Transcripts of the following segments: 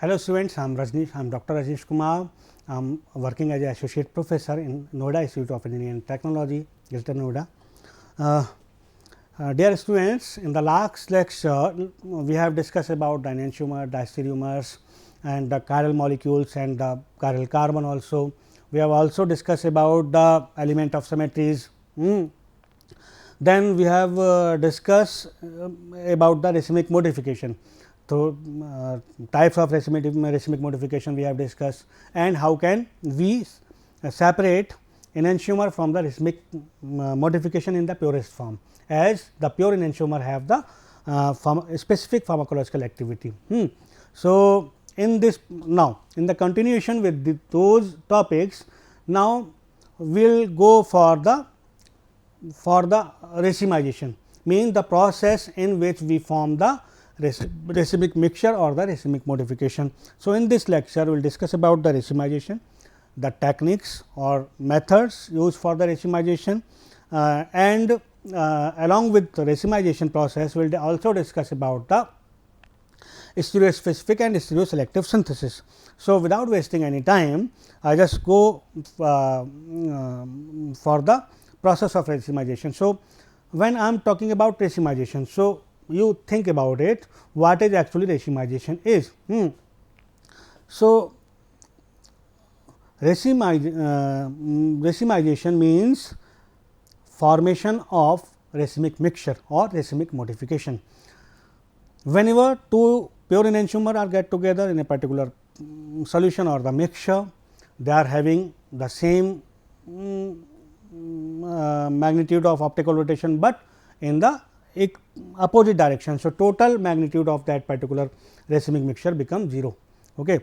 Hello students, I am Rajneesh. I am Dr. Rajesh Kumar. I am working as an associate professor in Noida Institute of Engineering and Technology, Greater Noida. Dear students, in the last lecture we have discussed about the enantiomer, diastereomers and the chiral molecules and the chiral carbon also. We have also discussed about the element of symmetries. Then we have discussed about the racemic modification. So, types of racemic modification we have discussed, and how can we separate enantiomer from the racemic modification in the purest form, as the pure enantiomer have the specific pharmacological activity. So, in this now in the continuation with those topics, now we will go for the racemization, means the process in which we form the racemic mixture or the racemic modification. So, in this lecture we will discuss about the racemization, the techniques or methods used for the racemization, and along with the racemization process we will also discuss about the stereospecific and stereoselective synthesis. So, without wasting any time, I just go for the process of racemization. So, when I am talking about racemization, so you think about it, what is actually racemization is. So, racemization means formation of racemic mixture or racemic modification. Whenever two pure enantiomer are get together in a particular solution or the mixture, they are having the same magnitude of optical rotation, but in the opposite direction. So, total magnitude of that particular racemic mixture becomes 0. Okay.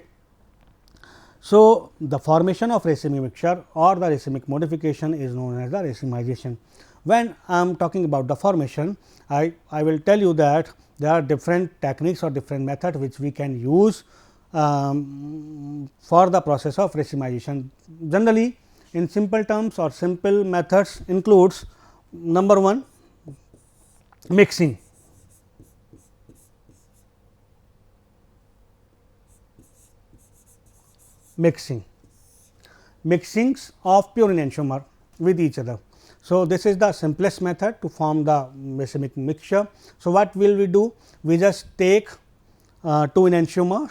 So, the formation of racemic mixture or the racemic modification is known as the racemization. When I am talking about the formation, I will tell you that there are different techniques or different methods which we can use for the process of racemization. Generally, in simple terms or simple methods includes number 1, mixing. Mixings of pure enantiomer with each other. So, this is the simplest method to form the racemic mixture. So, what will we do? We just take two enantiomers,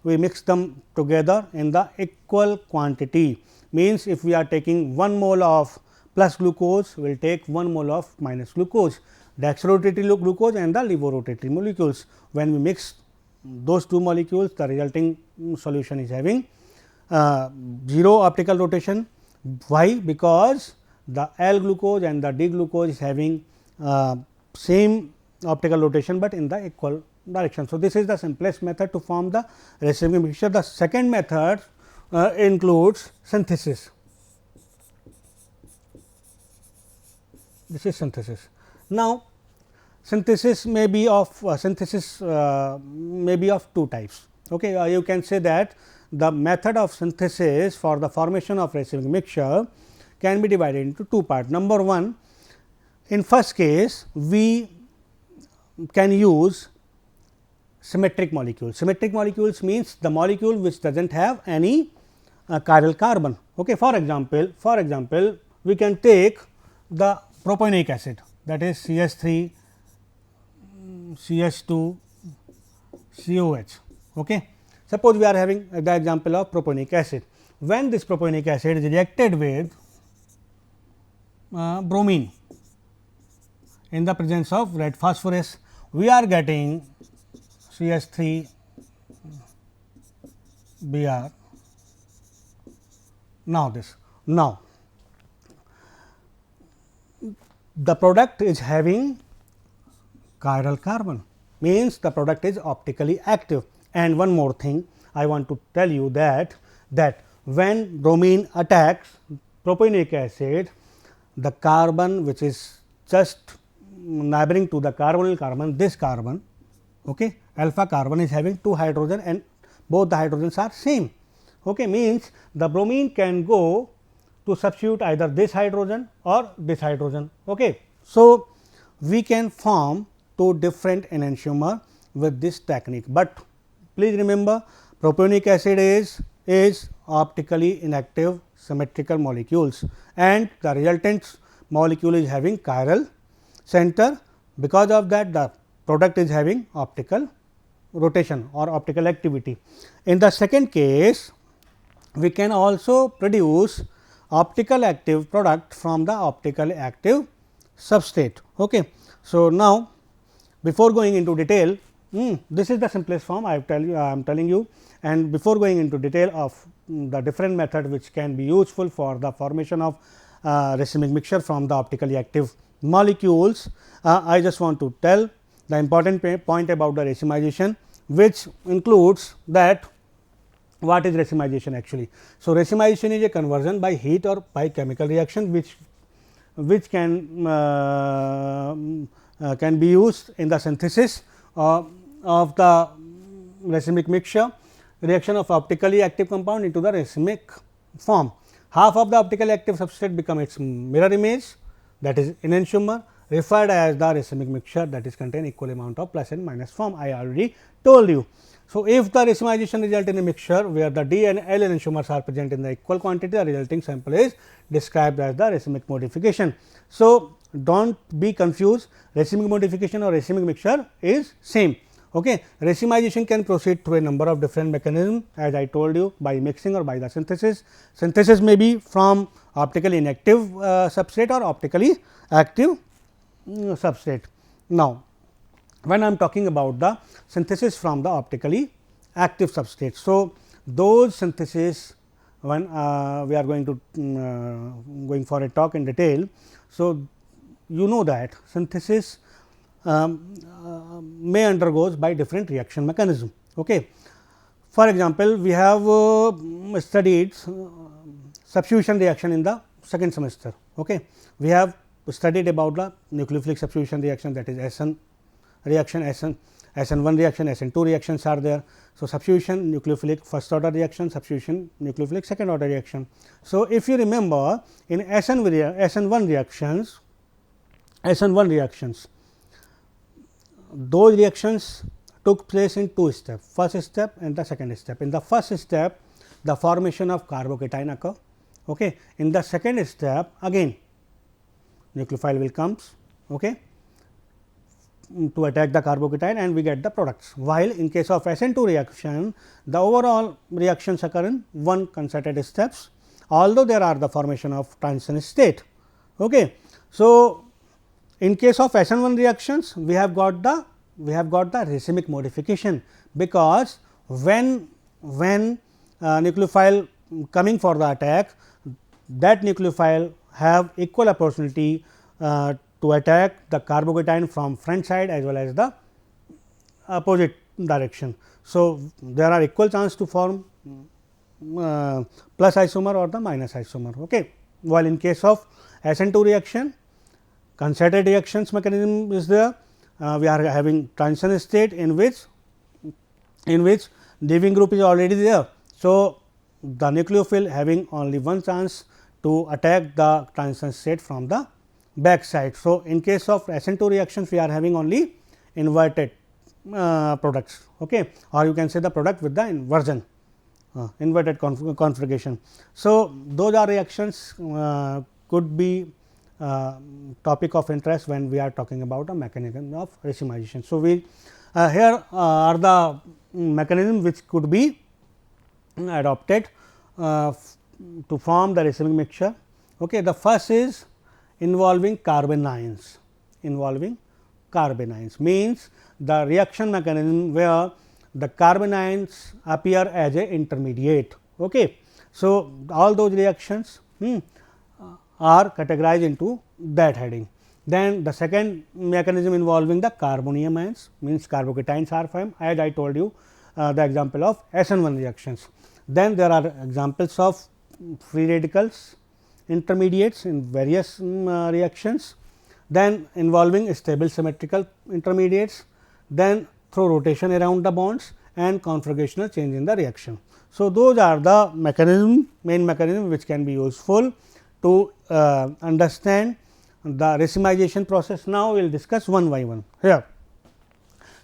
we mix them together in the equal quantity, means if we are taking 1 mole of plus glucose, we will take 1 mole of minus glucose, dextrorotatory glucose and the levorotatory molecules. When we mix those two molecules, the resulting solution is having 0 optical rotation. Why? Because the L glucose and the D glucose is having same optical rotation, but in the equal direction. So, this is the simplest method to form the racemic mixture. The second method includes synthesis. This is synthesis. Now, synthesis may be of two types. Okay, you can say that the method of synthesis for the formation of racemic mixture can be divided into two parts. Number 1, in first case we can use symmetric molecules. Symmetric molecules means the molecule which does not have any chiral carbon. Okay. For example, we can take the propionic acid, that is CH3 CH2 COH. Okay. Suppose we are having the example of propionic acid. When this propionic acid is reacted with bromine in the presence of red phosphorus, we are getting CH3 Br. Now, the product is having chiral carbon, means the product is optically active. And one more thing I want to tell you that when bromine attacks propionic acid, the carbon which is just neighboring to the carbonyl carbon, this carbon, okay, alpha carbon is having 2 hydrogen and both the hydrogens are same. Okay, means the bromine can go to substitute either this hydrogen or this hydrogen. Okay. So, we can form two different enantiomer with this technique, but please remember propionic acid is optically inactive symmetrical molecules and the resultant molecule is having chiral center. Because of that, the product is having optical rotation or optical activity. In the second case, we can also produce optical active product from the optically active substrate. Okay. So, now before going into detail, this is the simplest form I am telling you, and before going into detail of the different method which can be useful for the formation of racemic mixture from the optically active molecules, I just want to tell the important point about the racemization, which includes that what is racemization actually. So, racemization is a conversion by heat or by chemical reaction which can be used in the synthesis of the racemic mixture, reaction of optically active compound into the racemic form. Half of the optically active substrate become its mirror image, that is enantiomer, referred as the racemic mixture, that is contain equal amount of plus and minus form, I already told you. So, if the racemization result in a mixture where the D and L enantiomers are present in the equal quantity, the resulting sample is described as the racemic modification. So, do not be confused, racemic modification or racemic mixture is same. Okay. Racemization can proceed through a number of different mechanisms, as I told you, by mixing or by the synthesis. Synthesis may be from optically inactive substrate or optically active substrate. Now, when I am talking about the synthesis from the optically active substrate. So, those synthesis when we are going to going for a talk in detail. So, you know that synthesis may undergoes by different reaction mechanism. Okay. For example, we have studied substitution reaction in the second semester. Okay. We have studied about the nucleophilic substitution reaction, that is SN reaction, SN1 reaction, SN2 reactions are there. So, substitution nucleophilic first order reaction, substitution nucleophilic second order reaction. So, if you remember in SN1 reactions, those reactions took place in two steps, first step and the second step. In the first step, the formation of carbocation occur. Okay. In the second step, again nucleophile will comes, okay, to attack the carbocation and we get the products. While in case of SN2 reaction, the overall reactions occur in one concerted steps, although there are the formation of transition state. Okay. So, in case of SN1 reactions, we have got the racemic modification, because when nucleophile coming for the attack, that nucleophile have equal opportunity to attack the carbocation from front side as well as the opposite direction. So, there are equal chance to form plus isomer or the minus isomer. Okay. While in case of SN2 reaction, concerted reactions mechanism is there, we are having transition state in which leaving group is already there. So, the nucleophile having only one chance to attack the transition state from the back side. So, in case of SN2 reactions, we are having only inverted products, okay, or you can say the product with the inversion, inverted configuration. So, those are reactions could be topic of interest when we are talking about a mechanism of racemization. So, we here are the mechanism which could be adopted to form the racemic mixture. Okay. The first is involving carbon ions, means the reaction mechanism where the carbon ions appear as a intermediate. Okay. So, all those reactions are categorized into that heading. Then the second mechanism involving the carbonium ions, means carbocations are formed, as I told you the example of SN1 reactions. Then there are examples of free radicals intermediates in various reactions, then involving stable symmetrical intermediates, then through rotation around the bonds and configurational change in the reaction. So, those are the main mechanism which can be useful to understand the racemization process. Now, we will discuss one by one here.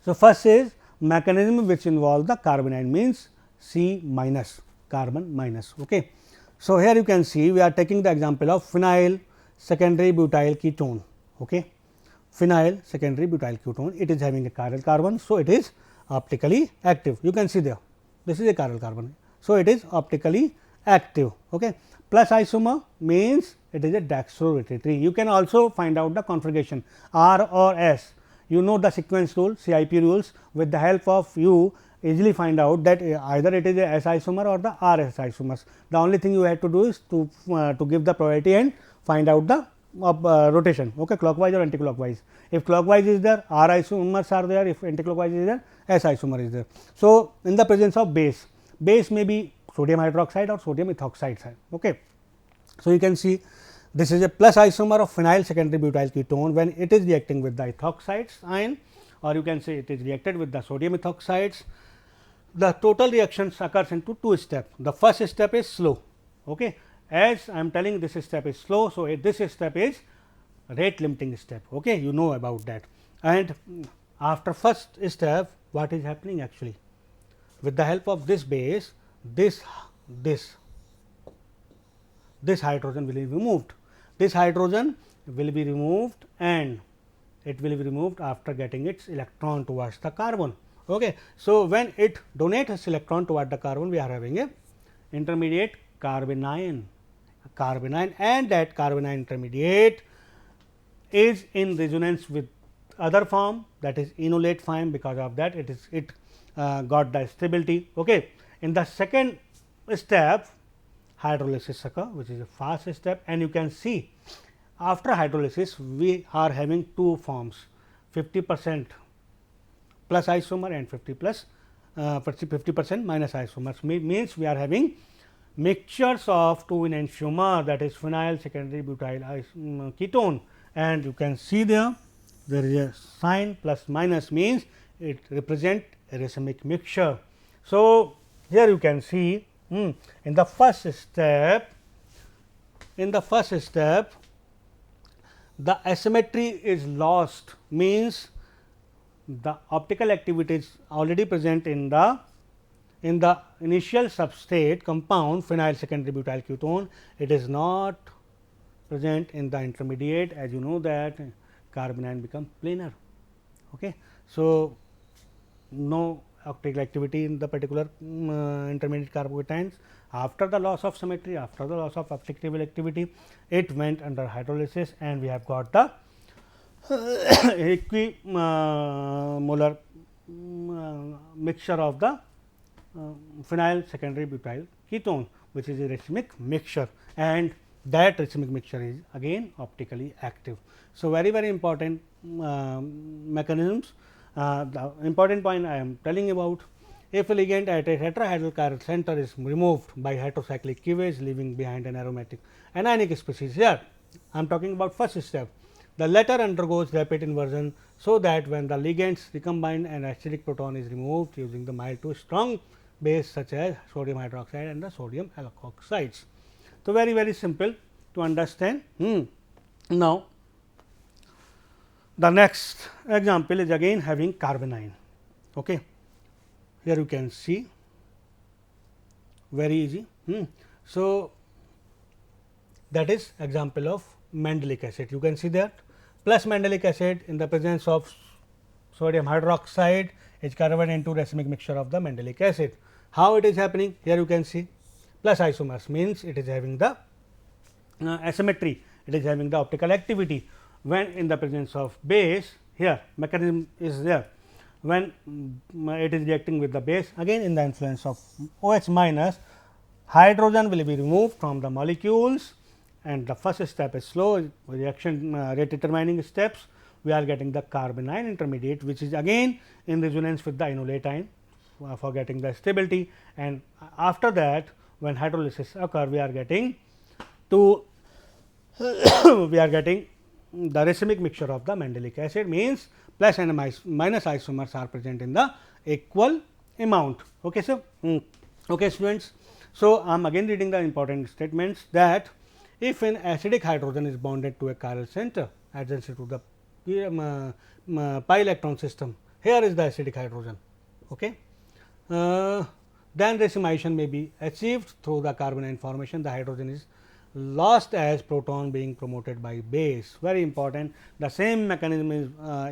So, first is mechanism which involves the carbonyl, means C minus, carbon minus. Okay. So, here you can see we are taking the example of phenyl secondary butyl ketone. Okay. Phenyl secondary butyl ketone, it is having a chiral carbon. So, it is optically active. You can see there, this is a chiral carbon. So, it is optically active. Okay. Plus isomer means it is a dextrorotatory. You can also find out the configuration R or S. You know the sequence rule, CIP rules. With the help of you easily find out that either it is a S isomer or the R S isomers. The only thing you have to do is to give the probability and find out the rotation, okay, clockwise or anti-clockwise. If clockwise is there, R isomers are there, if anti-clockwise is there, S isomer is there. So, in the presence of base, base may be sodium hydroxide or sodium ethoxide. Okay. So, you can see this is a plus isomer of phenyl secondary butyl ketone when it is reacting with the ethoxides ion, or you can say it is reacted with the sodium ethoxides. The total reactions occurs into two steps. The first step is slow. Okay. As I am telling, this step is slow. So, this step is rate limiting step. Okay. You know about that. And after first step, what is happening actually? With the help of this base, this hydrogen will be removed. This hydrogen will be removed and it will be removed after getting its electron towards the carbon. Okay. So, when it donates its electron toward the carbon, we are having a intermediate carbanion, and that carbanion intermediate is in resonance with other form, that is enolate form. Because of that, it got the stability. Okay. In the second step, hydrolysis occur, which is a fast step, and you can see after hydrolysis we are having two forms, 50% plus isomer and 50% minus isomers. Means we are having mixtures of two enantiomer, that is phenyl secondary butyl ketone, and you can see there is a sign plus minus, means it represent a racemic mixture. So, here you can see in the first step, the asymmetry is lost, means the optical activity is already present in the initial substrate compound phenyl secondary butyl ketone. It is not present in the intermediate, as you know that carbanion become planar. Okay. So, no optical activity in the particular intermediate carbocations. After the loss of symmetry, after the loss of optical activity, it went under hydrolysis and we have got the equimolar mixture of the phenyl secondary butyl ketone, which is a racemic mixture, and that racemic mixture is again optically active. So, very important mechanisms. The important point I am telling about, if a ligand at a tetrahedral chiral center is removed by heterocyclic cleavage, leaving behind an aromatic anionic species. Here I am talking about first step. The latter undergoes rapid inversion, so that when the ligands recombine, an acidic proton is removed using the mild to strong base such as sodium hydroxide and the sodium alkoxides. So, very simple to understand. Now, the next example is again having carbanion. Okay. Here you can see, very easy. So, that is example of mandelic acid. You can see that plus mandelic acid in the presence of sodium hydroxide is converted into racemic mixture of the mandelic acid. How it is happening? Here you can see plus isomers, means it is having the asymmetry, it is having the optical activity. When in the presence of base, here mechanism is there, when it is reacting with the base, again in the influence of OH minus, hydrogen will be removed from the molecules, and the first step is slow reaction rate determining steps. We are getting the carbanion intermediate, which is again in resonance with the enolate ion for getting the stability, and after that when hydrolysis occur, we are getting to the racemic mixture of the mandelic acid, means plus and minus isomers are present in the equal amount. Okay, so okay students. So, I am again reading the important statements that if an acidic hydrogen is bonded to a chiral center adjacent to the pi electron system, here is the acidic hydrogen. Okay. Then racemization may be achieved through the carbon ion formation. The hydrogen is lost as proton being promoted by base. Very important. The same mechanism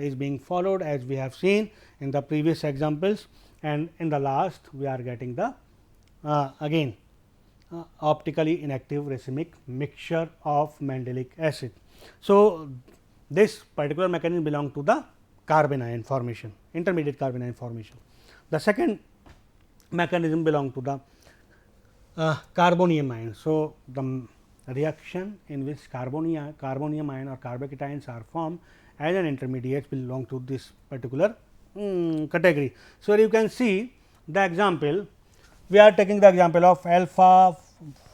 is being followed as we have seen in the previous examples, and in the last we are getting the again optically inactive racemic mixture of mandelic acid. So, this particular mechanism belong to the carbon ion formation, intermediate carbon ion formation. The second mechanism belong to the carbonium ion. So, the reaction in which carbonium ion or carbocations are formed as an intermediate belong to this particular category. So, you can see the example, we are taking the example of alpha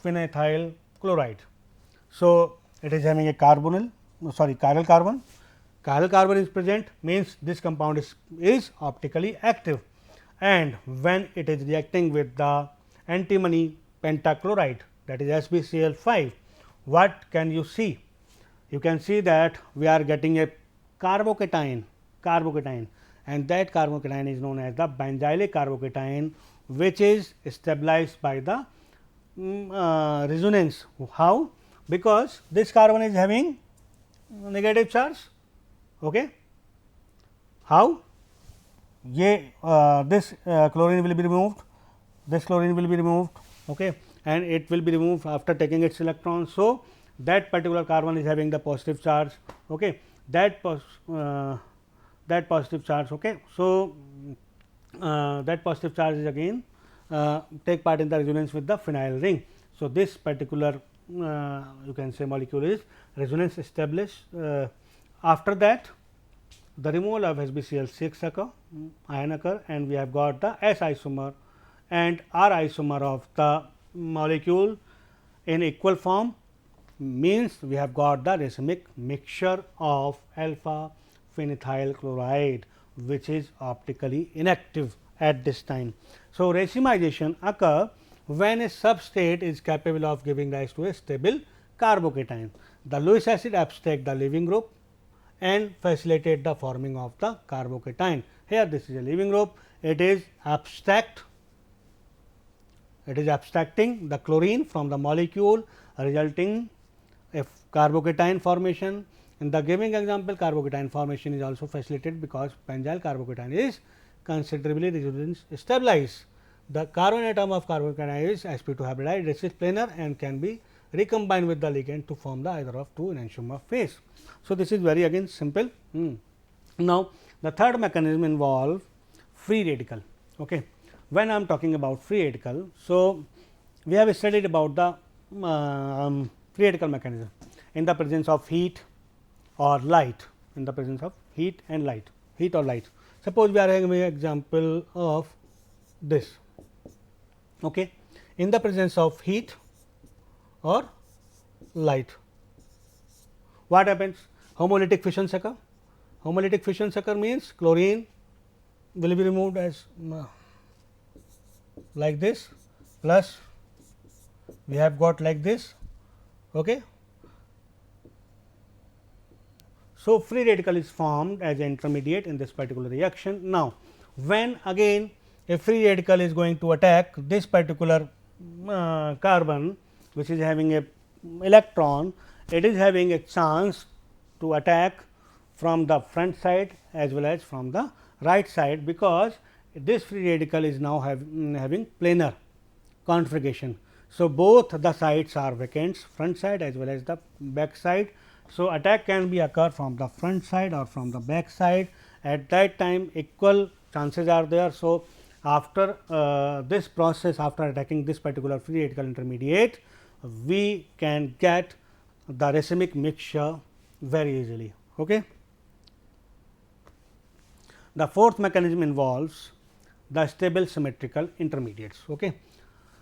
phenethyl chloride. So, it is having a chiral carbon. Chiral carbon is present, means this compound is optically active, and when it is reacting with the antimony pentachloride, that is SbCl5, what can you see? You can see that we are getting a carbocation, and that carbocation is known as the benzylic carbocation, which is stabilized by the resonance. How? Because this carbon is having negative charge. Okay. How? This chlorine will be removed, this chlorine will be removed, okay, and it will be removed after taking its electron. So, that particular carbon is having the positive charge, okay, that positive charge. Okay. So, that positive charge is again take part in the resonance with the phenyl ring. So, this particular you can say molecule is resonance established. After that, the removal of SbCl6 ion occur, and we have got the S isomer and R isomer of the molecule in equal form, means we have got the racemic mixture of alpha phenethyl chloride, which is optically inactive at this time. So, racemization occur when a substrate is capable of giving rise to a stable carbocation. The Lewis acid abstract the leaving group and facilitate the forming of the carbocation. Here this is a leaving group, it is abstracting the chlorine from the molecule, resulting a carbocation formation. In the giving example, carbocation formation is also facilitated because benzyl carbocation is considerably resonance stabilized. The carbon atom of carbocation is sp2 hybridized, it is planar and can be recombined with the ligand to form the either of two enantiomer phase. So, this is very again simple. Now, the third mechanism involve free radical. Okay. When I am talking about free radical, so we have studied about the free radical mechanism in the presence of heat or light, in the presence of heat and light, heat or light. Suppose we are having an example of this. Okay. In the presence of heat or light, what happens? Homolytic fissions occur. Homolytic fissions occur means chlorine will be removed as like this, plus we have got like this. Okay. So, free radical is formed as an intermediate in this particular reaction. Now, when again a free radical is going to attack this particular carbon, which is having a electron, it is having a chance to attack from the front side as well as from the right side, because this free radical is now having planar configuration. So, both the sides are vacants, front side as well as the back side. So, attack can be occur from the front side or from the back side. At that time equal chances are there. So, after this process, after attacking this particular free radical intermediate, we can get the racemic mixture very easily. Okay. The fourth mechanism involves the stable symmetrical intermediates. Okay.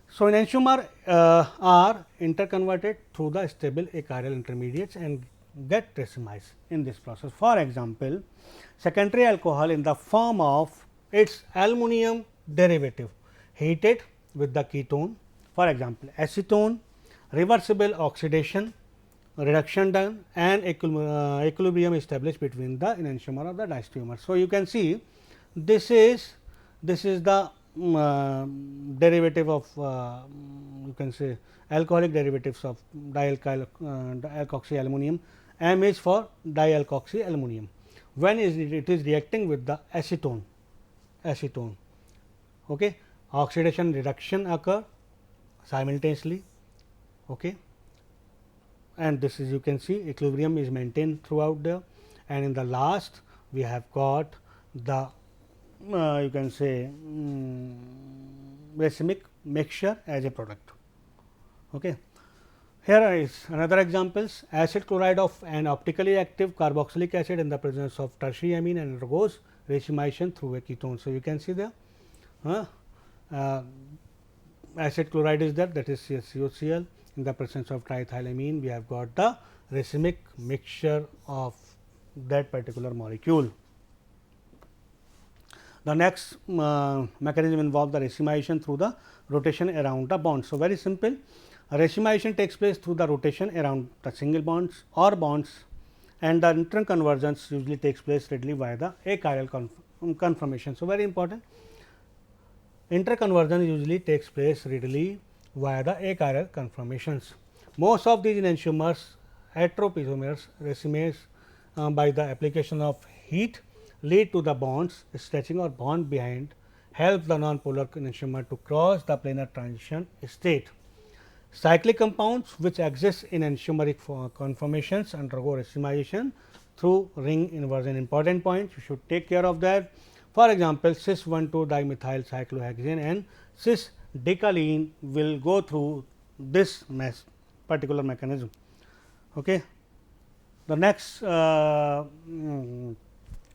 So, enantiomer are interconverted through the stable achiral intermediates and get racemized in this process. For example, secondary alcohol in the form of its aluminum derivative heated with the ketone, for example, acetone, reversible oxidation, reduction done, and equilibrium established between the enantiomer of the diastereomer. So, you can see this is this is the derivative of you can say alcoholic derivatives of dialkoxy aluminum. M is for dialkoxy aluminum. When it is reacting with the acetone, okay, oxidation reduction occur simultaneously, okay, and this is you can see equilibrium is maintained throughout there, and in the last we have got the you can say racemic mixture as a product. Okay. Here is another examples, acid chloride of an optically active carboxylic acid in the presence of tertiary amine and undergoes racemation through a ketone. So, you can see there acid chloride is there, that is CaCO(Cl). In the presence of triethylamine, we have got the racemic mixture of that particular molecule. The next mechanism involves the racemation through the rotation around the bond. So, very simple, racemation takes place through the rotation around the single bonds or bonds, and the interconvergence usually takes place readily via the achiral conformation. So, very important, interconversion usually takes place readily via the achiral conformations. Most of these enantiomers, heteropisomers, racemase by the application of heat lead to the bonds stretching or bond behind, help the nonpolar enantiomer to cross the planar transition state. Cyclic compounds which exist in enantiomeric conformations undergo racemation through ring inversion. Important point, you should take care of that. For example, cis 1,2 dimethyl cyclohexane and cis decaline will go through this particular mechanism. Okay. The next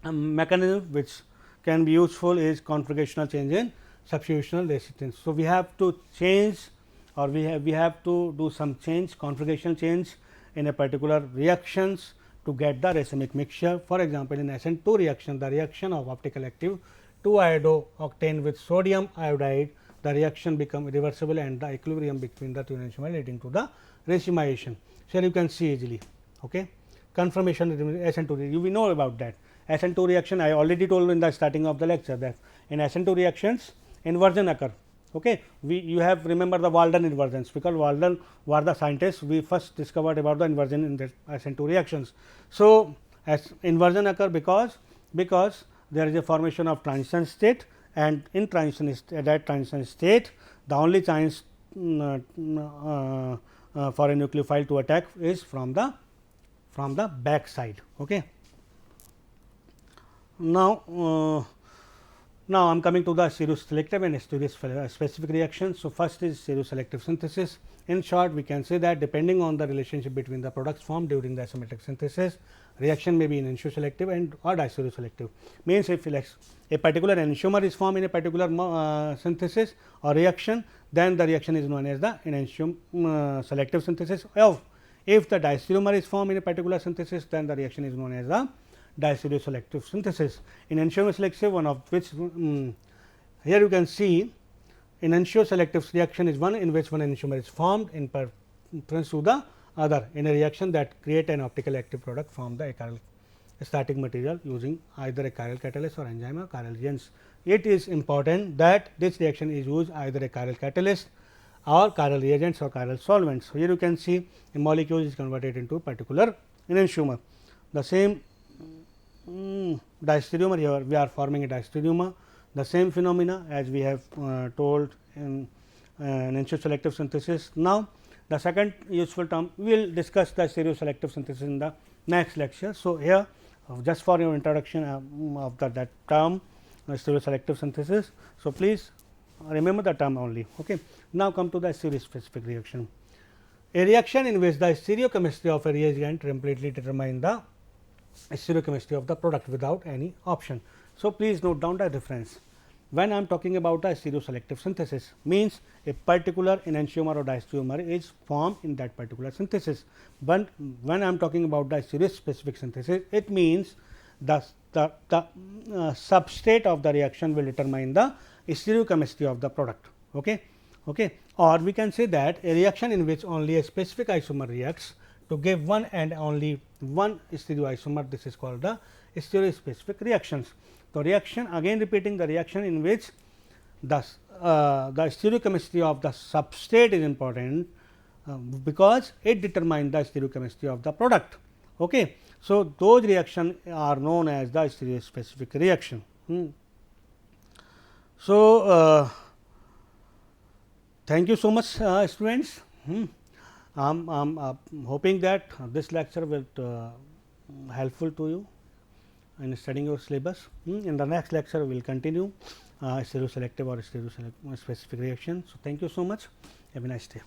mechanism which can be useful is configurational change in substitutional resistance. So, we have to change, or we have to do some change, configuration change in a particular reactions to get the racemic mixture. For example, in SN2 reaction, the reaction of optical active 2-iodo-octane with sodium iodide, the reaction become irreversible and the equilibrium between the two enantiomers leading to the racemation. So, you can see easily. Okay. Conformation SN2, we know about that. SN2 reaction, I already told in the starting of the lecture that in SN2 reactions inversion occur. Okay. You have remember the Walden inversions, because Walden were the scientists we first discovered about the inversion in the SN2 reactions. So, as inversion occur because there is a formation of transition state, and in transition that transition state the only chance for a nucleophile to attack is from the back side. Okay. Now, I am coming to the stereoselective and stereospecific reactions. So, first is stereoselective synthesis. In short, we can say that depending on the relationship between the products formed during the isometric synthesis, reaction may be enantioselective and or distereoselective. Means if a particular enantiomer is formed in a particular synthesis or reaction, then the reaction is known as the enantiomer selective synthesis. If the diastereomer is formed in a particular synthesis, then the reaction is known as the diastereoselective synthesis. Enantiomer selective, one of which here you can see enantioselective reaction is one in which one enantiomer is formed in preference to the other in a reaction that create an optical active product from the achiral static material using either a chiral catalyst or enzyme or chiral reagents. It is important that this reaction is used either a chiral catalyst or chiral reagents or chiral solvents. So, here you can see a molecule is converted into a particular enantiomer. The same diastereomer, here we are forming a diastereomer, the same phenomena as we have told in enantioselective synthesis. Now, the second useful term, we will discuss the stereoselective synthesis in the next lecture. So, here just for your introduction of that term stereoselective synthesis. So, please remember the term only. Okay. Now, come to the stereospecific reaction. A reaction in which the stereochemistry of a reagent completely determine the stereochemistry of the product without any option. So, please note down the difference. When I am talking about a stereoselective synthesis, means a particular enantiomer or diastereomer is formed in that particular synthesis. But when I am talking about the stereospecific synthesis, it means the substrate of the reaction will determine the stereochemistry of the product. Okay. Okay. Or we can say that a reaction in which only a specific isomer reacts to give one and only one stereoisomer, this is called the stereospecific reactions. So, reaction, again repeating the reaction in which the stereochemistry of the substrate is important, because it determines the stereochemistry of the product. Okay. So, those reactions are known as the stereospecific reaction. So, thank you so much, students. I am hoping that this lecture will helpful to you in studying your syllabus. In the next lecture, we will continue stereoselective or stereospecific reaction. So, thank you so much. Have a nice day.